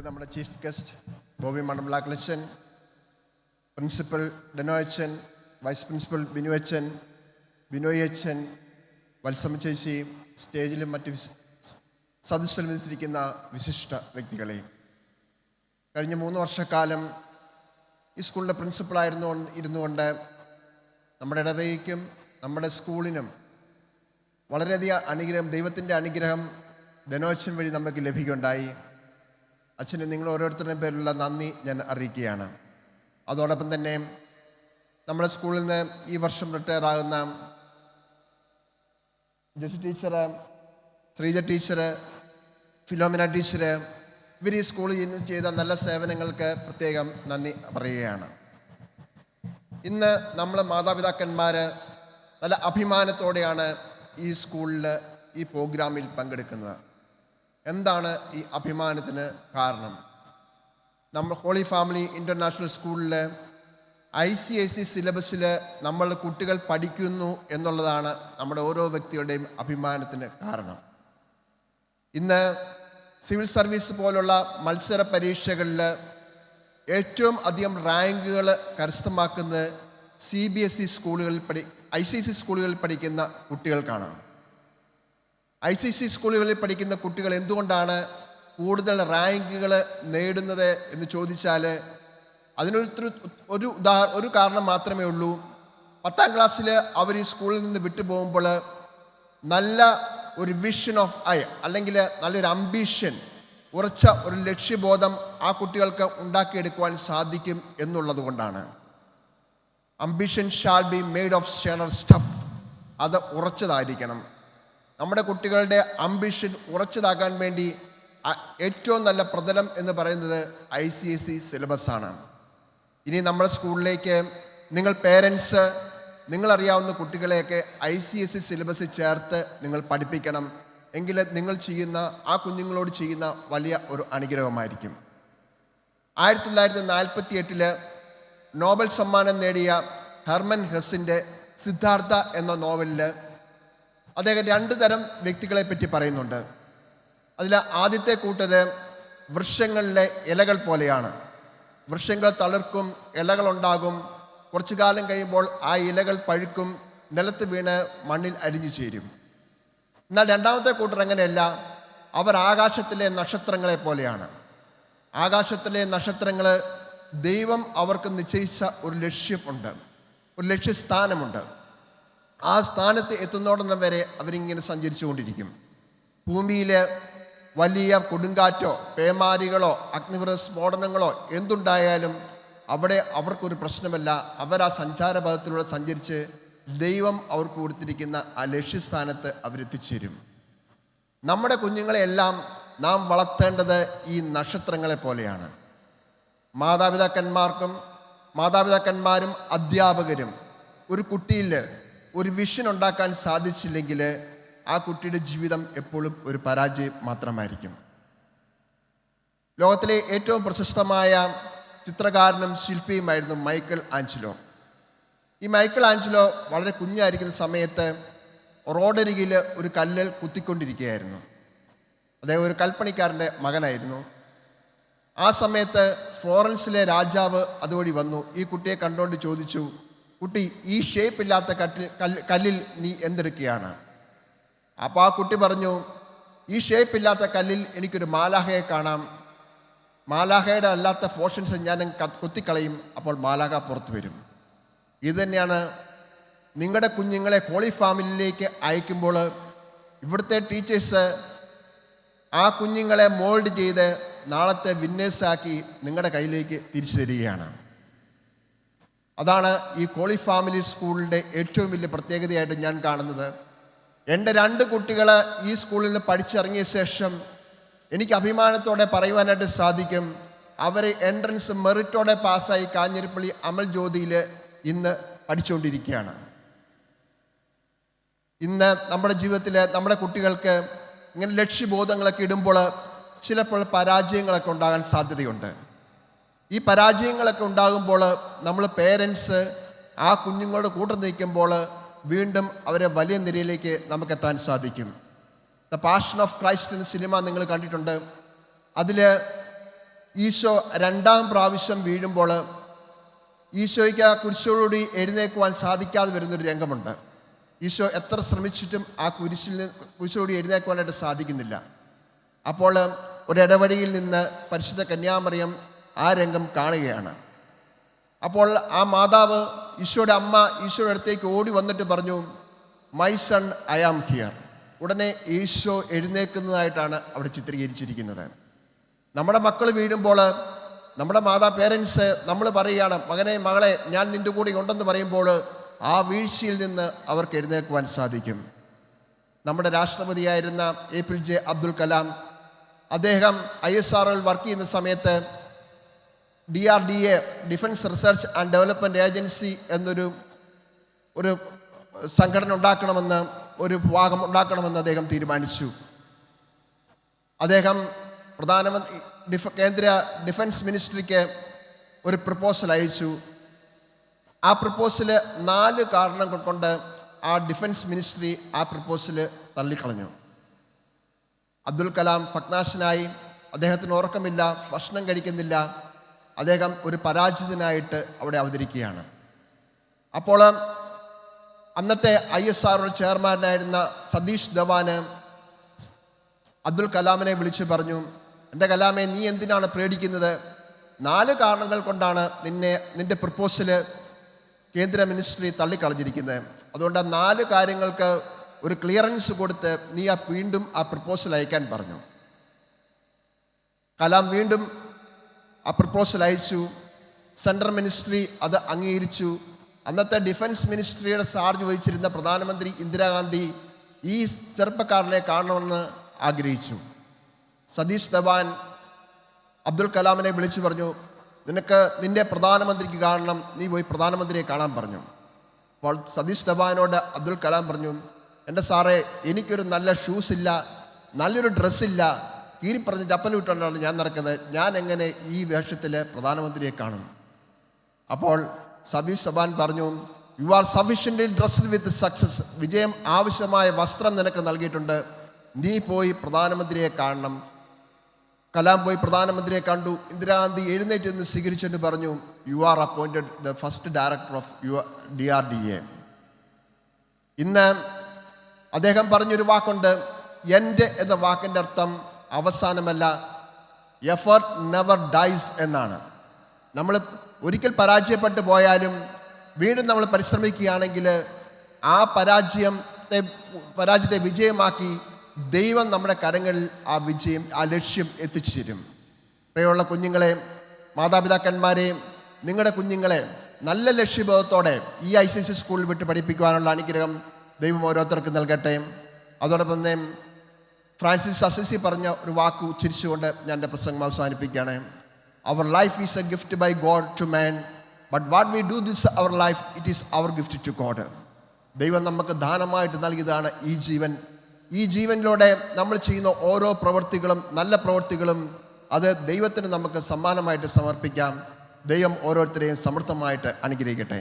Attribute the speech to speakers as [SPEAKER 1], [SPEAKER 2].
[SPEAKER 1] നമ്മുടെ chief guest Bobby മണമ്പ്ലാക്കളച്ചൻ, principal ഡെനോയച്ചൻ, വൈസ് പ്രിൻസിപ്പൽ ബിനോയ് അച്ഛൻ, വത്സമ്മ ചേച്ചി, സ്റ്റേജിലും മറ്റ് സദസ്സിലും വിധിച്ചിരിക്കുന്ന വിശിഷ്ട വ്യക്തികളെ, കഴിഞ്ഞ 3 വർഷക്കാലം ഈ സ്കൂളിൻ്റെ പ്രിൻസിപ്പളായിരുന്നുകൊണ്ട് നമ്മുടെ ഇടവകയ്ക്കും നമ്മുടെ സ്കൂളിനും വളരെയധികം അനുഗ്രഹം, ദൈവത്തിൻ്റെ അനുഗ്രഹം ഡെനോയച്ചൻ വഴി നമുക്ക് ലഭിക്കുകയുണ്ടായി. അച്ഛന് നിങ്ങൾ ഓരോരുത്തരുടെയും പേരിലുള്ള നന്ദി ഞാൻ അറിയിക്കുകയാണ്. അതോടൊപ്പം തന്നെ നമ്മുടെ സ്കൂളിൽ നിന്ന് ഈ വർഷം റിട്ടയർ ആകുന്ന Jessy teacher, Sreeja teacher, Philomina teacher, ഇവർ ഈ സ്കൂളിൽ ഇന്ന് ചെയ്ത നല്ല സേവനങ്ങൾക്ക് പ്രത്യേകം നന്ദി പറയുകയാണ്. ഇന്ന് നമ്മൾ മാതാപിതാക്കന്മാർ നല്ല അഭിമാനത്തോടെയാണ് ഈ സ്കൂളിൽ ഈ പ്രോഗ്രാമിൽ പങ്കെടുക്കുന്നത്. എന്താണ് ഈ അഭിമാനത്തിന് കാരണം? നമ്മൾ ഹോളി ഫാമിലി ഇൻ്റർനാഷണൽ സ്കൂളിൽ ICSE സിലബസിൽ നമ്മൾ കുട്ടികൾ പഠിക്കുന്നു എന്നുള്ളതാണ് നമ്മുടെ ഓരോ വ്യക്തിയുടെയും അഭിമാനത്തിന് കാരണം. ഇന്ന് സിവിൽ സർവീസ് പോലുള്ള മത്സര പരീക്ഷകളിൽ ഏറ്റവും അധികം റാങ്കുകൾ കരസ്ഥമാക്കുന്നത് CBSE സ്കൂളുകളിൽ ICSE സ്കൂളുകളിൽ പഠിക്കുന്ന കുട്ടികൾക്കാണ്. ICSE സ്കൂളുകളിൽ പഠിക്കുന്ന കുട്ടികൾ എന്തുകൊണ്ടാണ് കൂടുതൽ റാങ്കുകൾ നേടുന്നത് എന്ന് ചോദിച്ചാൽ ഒരു കാരണം മാത്രമേ ഉള്ളൂ. 10ാം ക്ലാസ്സിൽ അവർ ഈ സ്കൂളിൽ നിന്ന് വിട്ടുപോകുമ്പോൾ നല്ല ഒരു വിഷൻ ഓഫ് അല്ലെങ്കിൽ നല്ലൊരു അംബിഷൻ, ഉറച്ച ഒരു ലക്ഷ്യബോധം ആ കുട്ടികൾക്ക് ഉണ്ടാക്കിയെടുക്കുവാൻ സാധിക്കും എന്നുള്ളത് കൊണ്ടാണ്. Ambition shall be made of share stuff. അത് ഉറച്ചതായിരിക്കണം. നമ്മുടെ കുട്ടികളുടെ അംബിഷൻ ഉറച്ചതാകാൻ വേണ്ടി ഏറ്റവും നല്ല പ്രതലം എന്ന് പറയുന്നത് ICSE സിലബസാണ്. ഇനി നമ്മുടെ സ്കൂളിലേക്ക് നിങ്ങൾ പേരൻസ്, നിങ്ങളറിയാവുന്ന കുട്ടികളെയൊക്കെ ICSE സിലബസിൽ ചേർത്ത് നിങ്ങൾ പഠിപ്പിക്കണം. എങ്കിൽ നിങ്ങൾ ചെയ്യുന്ന ആ കുഞ്ഞുങ്ങളോട് ചെയ്യുന്ന വലിയ ഒരു അനുഗ്രഹമായിരിക്കും. 1948 നോബൽ സമ്മാനം നേടിയ ഹെർമൻ ഹെസ്സിൻ്റെ സിദ്ധാർത്ഥ എന്ന നോവലിൽ അദ്ദേഹം 2 തരം വ്യക്തികളെ പറ്റി പറയുന്നുണ്ട്. അതിൽ ആദ്യത്തെ കൂട്ടര് വൃക്ഷങ്ങളിലെ ഇലകൾ പോലെയാണ്. വൃക്ഷങ്ങൾ തളിർക്കും, ഇലകളുണ്ടാകും, കുറച്ചു കാലം കഴിയുമ്പോൾ ആ ഇലകൾ പഴുക്കും, നിലത്ത് വീണ് മണ്ണിൽ അരിഞ്ഞു ചേരും. എന്നാൽ രണ്ടാമത്തെ കൂട്ടർ അങ്ങനെയല്ല. അവർ ആകാശത്തിലെ നക്ഷത്രങ്ങളെ പോലെയാണ്. ആകാശത്തിലെ നക്ഷത്രങ്ങൾ ദൈവം അവർക്ക് നിശ്ചയിച്ച ഒരു ലക്ഷ്യമുണ്ട്, ഒരു ലക്ഷ്യസ്ഥാനമുണ്ട്. ആ സ്ഥാനത്ത് എത്തുന്നോടൊന്നും വരെ അവരിങ്ങനെ സഞ്ചരിച്ചു കൊണ്ടിരിക്കും. ഭൂമിയിൽ വലിയ കൊടുങ്കാറ്റോ പേമാരികളോ അഗ്നിപർവ്വത സ്ഫോടനങ്ങളോ എന്തുണ്ടായാലും അവിടെ അവർക്കൊരു പ്രശ്നമല്ല. അവർ ആ സഞ്ചാരപഥത്തിലൂടെ സഞ്ചരിച്ച് ദൈവം അവർക്ക് കൊടുത്തിരിക്കുന്ന ആ ലക്ഷ്യസ്ഥാനത്ത് അവരെത്തിച്ചേരും. നമ്മുടെ കുഞ്ഞുങ്ങളെയെല്ലാം നാം വളർത്തേണ്ടത് ഈ നക്ഷത്രങ്ങളെ പോലെയാണ്. മാതാപിതാക്കന്മാരും അധ്യാപകരും ഒരു കുട്ടിയിൽ ഒരു വിഷൻ ഉണ്ടാക്കാൻ സാധിച്ചില്ലെങ്കിൽ ആ കുട്ടിയുടെ ജീവിതം എപ്പോഴും ഒരു പരാജയം മാത്രമായിരിക്കും. ലോകത്തിലെ ഏറ്റവും പ്രശസ്തമായ ചിത്രകാരനും ശില്പിയുമായിരുന്നു മൈക്കൽ ആഞ്ചലോ. ഈ മൈക്കൽ ആഞ്ചലോ വളരെ കുഞ്ഞായിരിക്കുന്ന സമയത്ത് റോഡരികിൽ ഒരു കല്ലിൽ കുത്തിക്കൊണ്ടിരിക്കുകയായിരുന്നു. അദ്ദേഹം ഒരു കൽപ്പണിക്കാരൻ്റെ മകനായിരുന്നു. ആ സമയത്ത് ഫ്ലോറൻസിലെ രാജാവ് അതുവഴി വന്നു. ഈ കുട്ടിയെ കണ്ടുകൊണ്ട് ചോദിച്ചു, കുട്ടി, ഈ ഷേപ്പ് ഇല്ലാത്ത കല്ലിൽ നീ എന്തെടുക്കുകയാണ്? അപ്പോൾ ആ കുട്ടി പറഞ്ഞു, ഈ ഷേപ്പ് ഇല്ലാത്ത കല്ലിൽ എനിക്കൊരു മാലാഹയെ കാണാം. മാലാഹയുടെ അല്ലാത്ത പോർഷൻസ് ഞാൻ കുത്തിക്കളയും, അപ്പോൾ മാലാഹ പുറത്തു വരും. ഇതുതന്നെയാണ് നിങ്ങളുടെ കുഞ്ഞുങ്ങളെ ഹോളി ഫാമിലിയിലേക്ക് അയക്കുമ്പോൾ ഇവിടുത്തെ ടീച്ചേഴ്സ് ആ കുഞ്ഞുങ്ങളെ മോൾഡ് ചെയ്ത് നാളത്തെ വിന്നേഴ്സാക്കി നിങ്ങളുടെ കയ്യിലേക്ക് തിരിച്ചു തരികയാണ്. അതാണ് ഈ ഹോളി ഫാമിലി സ്കൂളിൻ്റെ ഏറ്റവും വലിയ പ്രത്യേകതയായിട്ട് ഞാൻ കാണുന്നത്. എൻ്റെ 2 കുട്ടികൾ ഈ സ്കൂളിൽ നിന്ന് പഠിച്ചിറങ്ങിയ ശേഷം എനിക്ക് അഭിമാനത്തോടെ പറയുവാനായിട്ട് സാധിക്കും, അവർ എൻട്രൻസ് മെറിറ്റോടെ പാസ്സായി കാഞ്ഞിരപ്പള്ളി അമൽ ജ്യോതിയിൽ ഇന്ന് പഠിച്ചുകൊണ്ടിരിക്കുകയാണ്. ഇന്ന് നമ്മുടെ ജീവിതത്തിൽ നമ്മുടെ കുട്ടികൾക്ക് ഇങ്ങനെ ലക്ഷ്യബോധങ്ങളൊക്കെ ഇടുമ്പോൾ ചിലപ്പോൾ പരാജയങ്ങളൊക്കെ ഉണ്ടാകാൻ സാധ്യതയുണ്ട്. ഈ പരാജയങ്ങളൊക്കെ ഉണ്ടാകുമ്പോൾ നമ്മൾ പേരൻസ് ആ കുഞ്ഞുങ്ങളുടെ കൂട്ടം നിൽക്കുമ്പോൾ വീണ്ടും അവരെ വലിയ നിരയിലേക്ക് നമുക്കെത്താൻ സാധിക്കും. ദ പാഷൻ ഓഫ് ക്രൈസ്റ്റ് എന്ന സിനിമ നിങ്ങൾ കണ്ടിട്ടുണ്ട്. അതിൽ ഈശോ രണ്ടാം പ്രാവശ്യം വീഴുമ്പോൾ ഈശോയ്ക്ക് ആ കുരിശോടുകൂടി എഴുന്നേൽക്കുവാൻ സാധിക്കാതെ വരുന്നൊരു രംഗമുണ്ട്. ഈശോ എത്ര ശ്രമിച്ചിട്ടും ആ കുരിശോടുകൂടി എഴുന്നേൽക്കുവാനായിട്ട് സാധിക്കുന്നില്ല. അപ്പോൾ ഒരിടവഴിയിൽ നിന്ന് പരിശുദ്ധ കന്യാമറിയം ആ രംഗം കാണുകയാണ്. അപ്പോൾ ആ മാതാവ്, ഈശോയുടെ അമ്മ, ഈശോയുടെ അടുത്തേക്ക് ഓടി വന്നിട്ട് പറഞ്ഞു, my son, I am here. ഉടനെ ഈശോ എഴുന്നേൽക്കുന്നതായിട്ടാണ് അവിടെ ചിത്രീകരിച്ചിരിക്കുന്നത്. നമ്മുടെ മക്കൾ വീഴുമ്പോൾ നമ്മുടെ പേരൻസ് നമ്മൾ പറയുകയാണ്, മകനെ മകളെ ഞാൻ നിൻ്റെ കൂടെ ഉണ്ടെന്ന് പറയുമ്പോൾ ആ വീഴ്ചയിൽ നിന്ന് അവർക്ക് എഴുന്നേൽക്കുവാൻ സാധിക്കും. നമ്മുടെ രാഷ്ട്രപതിയായിരുന്ന APJ അബ്ദുൽ കലാം, അദ്ദേഹം ISROയിൽ വർക്ക് ചെയ്യുന്ന സമയത്ത് DRDA, defence research and development agency എന്നൊരു സംഘടന ഉണ്ടാക്കണമെന്ന്, ഒരു വിഭാഗം ഉണ്ടാക്കണമെന്ന് അദ്ദേഹം തീരുമാനിച്ചു. അദ്ദേഹം പ്രധാനമന്ത്രി കേന്ദ്ര ഡിഫൻസ് മിനിസ്ട്രിക്ക് ഒരു പ്രപ്പോസൽ അയച്ചു. ആ പ്രപ്പോസൽ 4 കാരണങ്ങൾ കൊണ്ട് ആ ഡിഫൻസ് മിനിസ്ട്രി ആ പ്രപ്പോസൽ തള്ളിക്കളഞ്ഞു. അബ്ദുൽ കലാം ഭഗ്നാശനായി, അദ്ദേഹത്തിന് ഉറക്കമില്ല, ഭക്ഷണം കഴിക്കുന്നില്ല, അദ്ദേഹം ഒരു പരാജിതനായിട്ട് അവിടെ അവതരിക്കുകയാണ്. അപ്പോൾ അന്നത്തെ ISRO ചെയർമാനായിരുന്ന സതീഷ് ധവാന് അബ്ദുൽ കലാമിനെ വിളിച്ചു പറഞ്ഞു, എൻ്റെ കലാമെ, നീ എന്തിനാണ് പേടിക്കുന്നത്? 4 കാരണങ്ങൾ കൊണ്ടാണ് നിന്റെ പ്രപ്പോസൽ കേന്ദ്ര മിനിസ്ട്രി തള്ളിക്കളഞ്ഞിരിക്കുന്നത്. അതുകൊണ്ട് ആ 4 കാര്യങ്ങൾക്ക് ഒരു ക്ലിയറൻസ് കൊടുത്ത് നീ വീണ്ടും ആ പ്രപ്പോസൽ അയക്കാൻ പറഞ്ഞു. കലാം വീണ്ടും ആ പ്രപ്പോസൽ അയച്ചു. സെൻട്രൽ മിനിസ്ട്രി അത് അംഗീകരിച്ചു. അന്നത്തെ ഡിഫൻസ് മിനിസ്ട്രിയുടെ ചാർജ് വഹിച്ചിരുന്ന പ്രധാനമന്ത്രി ഇന്ദിരാഗാന്ധി ഈ ചെറുപ്പക്കാരനെ കാണണമെന്ന് ആഗ്രഹിച്ചു. സതീഷ് ധവാൻ അബ്ദുൽ കലാമിനെ വിളിച്ചു പറഞ്ഞു, നിന്റെ പ്രധാനമന്ത്രിക്ക് കാണണം, നീ പോയി പ്രധാനമന്ത്രിയെ കാണാൻ പറഞ്ഞു. അപ്പോൾ സതീഷ് ധവാനോട് അബ്ദുൽ കലാം പറഞ്ഞു, എൻ്റെ സാറേ, എനിക്കൊരു നല്ല ഷൂസ് ഇല്ല, നല്ലൊരു ഡ്രസ്സില്ല, കീറിപ്പറഞ്ഞ് ചപ്പൽ വിട്ടുകൊണ്ടാണ് ഞാൻ നടക്കുന്നത്, ഞാൻ എങ്ങനെ ഈ വേഷത്തിൽ പ്രധാനമന്ത്രിയെ കാണും? അപ്പോൾ സതീഷ് ധവാൻ പറഞ്ഞു, you are sufficiently dressed with success. വിജയം ആവശ്യമായ വസ്ത്രം നിനക്ക് നൽകിയിട്ടുണ്ട്, നീ പോയി പ്രധാനമന്ത്രിയെ കാണണം. കലാം പോയി പ്രധാനമന്ത്രിയെ കണ്ടു. ഇന്ദിരാഗാന്ധി എഴുന്നേറ്റ് നിന്ന് സ്വീകരിച്ചെന്ന് പറഞ്ഞു, you are appointed the first director of DRDA. ഇന്ന് അദ്ദേഹം പറഞ്ഞൊരു വാക്കുണ്ട്, എൻ്റെ എന്ന വാക്കിൻ്റെ അർത്ഥം അവസാനമല്ല, എഫർട്ട് നെവർ ഡൈസ് എന്നാണ്. നമ്മൾ ഒരിക്കൽ പരാജയപ്പെട്ടു പോയാലും വീണ്ടും നമ്മൾ പരിശ്രമിക്കുകയാണെങ്കിൽ ആ പരാജയത്തെ വിജയമാക്കി ദൈവം നമ്മുടെ കരങ്ങളിൽ ആ ലക്ഷ്യം എത്തിച്ചു തരും. പ്രിയമുള്ള കുഞ്ഞുങ്ങളെ, മാതാപിതാക്കന്മാരെ, നിങ്ങളുടെ കുഞ്ഞുങ്ങളെ നല്ല ലക്ഷ്യബോധത്തോടെ ഈ ICC സ്കൂളിൽ വിട്ട് പഠിപ്പിക്കുവാനുള്ള അനുഗ്രഹം ദൈവം ഓരോരുത്തർക്കും നൽകട്ടെ. അതോടൊപ്പം തന്നെ ഫ്രാൻസിസ് അസിസി പറഞ്ഞ ഒരു വാക്ക് ഉച്ചരിച്ചുകൊണ്ട് ഞാൻ എൻ്റെ പ്രസംഗം അവസാനിപ്പിക്കുകയാണ്. Our life is a gift by God to man, but what we do this our life, it is our gift to God. ദൈവം നമുക്ക് ദാനമായിട്ട് നൽകിയതാണ് ഈ ജീവൻ. ഈ ജീവനിലൂടെ നമ്മൾ ചെയ്യുന്ന ഓരോ പ്രവൃത്തികളും, നല്ല പ്രവൃത്തികളും, അത് ദൈവത്തിന് നമുക്ക് സമ്മാനമായിട്ട് സമർപ്പിക്കാം. ദൈവം ഓരോരുത്തരെയും സമൃദ്ധമായിട്ട് അനുഗ്രഹിക്കട്ടെ.